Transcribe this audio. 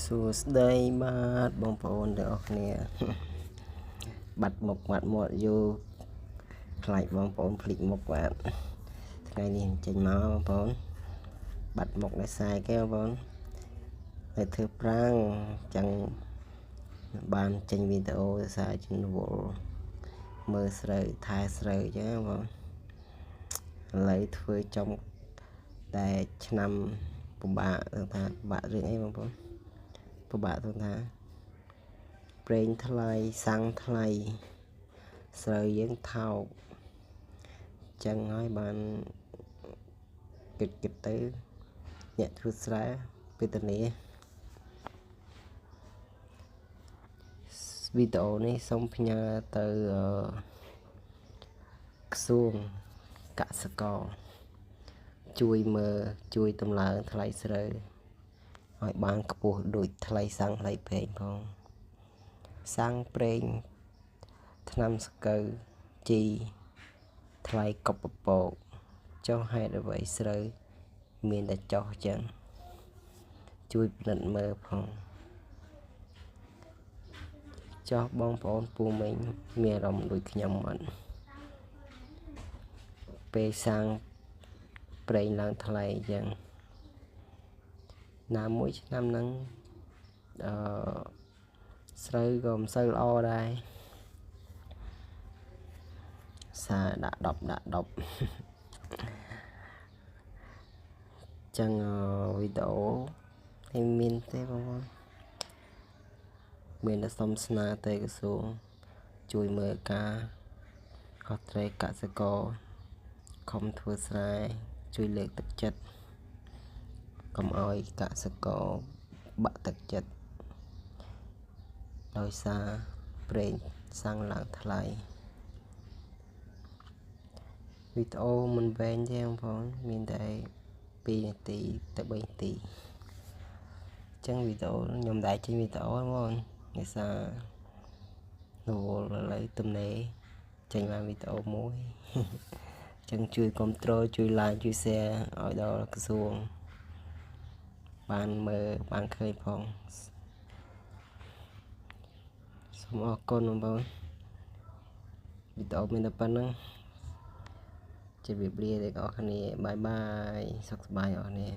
សួស្តីបាទបងប្អូនទាំងអស់គ្នាបាត់មុខបាត់មាត់យូរខ្លាចបងប្អូនភ្លេចមុខបាទថ្ងៃនេះចេញមកបងប្អូនបាត់មុខដោយសារគេបងប្អូនតែធ្វើប្រាំងចឹងបានចេញវីដេអូដោយសារជំនួសមើលស្រូវថែស្រូវចឹងបងឥឡូវធ្វើចំតែឆ្នាំពិបាកថាពិបាករឿងអីបងប្អូនពិបាកទៅថាប្រេងថ្លៃសាំងថ្លៃស្រូវយើងថោកចឹងហើយបានគិតទៅអ្នកធ្វើស្រែពេលតនេះវីដេអូនេះសូមផ្ញើទៅក្រសួងកសិករជួយមើលជួយតម្លើងថ្លៃស្រូវឲ្យបានខ្ពស់ដូចថ្លៃសាំងថ្លៃប្រេងផងសាំងប្រេងថ្នាំស្កូវជីថ្លៃកប់ពពកចុះហេតុអ្វីស្រូវមានតែចុះចឹងជួយពិនិត្យមើលផងចុះបងប្អូនពូមីងមានអារម្មណ៍ដូចខ្ញុំអត់ពេលសាំងប្រេងឡើងថ្លៃចឹងណាមួយឆ្នាំហ្នឹងស្រូវក៏មិនសូវល្អដែរសារដាក់10ចឹងវីដេអូនេះមានទេបងប្អូនមានតែសុំស្នើទៅក្រសួងជួយមើលការខុសត្រូវកសិករខំធ្វើស្រែជួយលើកទឹកចិត្តកុំឲ្យកសិករបាក់ទឹកចិត្តដោយសារប្រេងសាំងឡើងថ្លៃវីដេអូមិនវែងទេបងប្អូនមានតែ2នាទីទៅ3នាទីអញ្ចឹងវីដេអូខ្ញុំដែរចេញវីដេអូហ្មងដោយសាររវល់ឥឡូវទំនេរចេញមកវីដេអូមួយអញ្ចឹងជួយគ្រប់គ្រងជួយ like ជួយ share ឲ្យដល់ក្រសួងបានមើលបានឃើញផងសូមអរគុណបងប្អូនវីដេអូមានតែប៉ុណ្្នឹងជម្រាបលាទាំងអស់គ្នាបាយបាយសុខសប្បាយអរគ្នា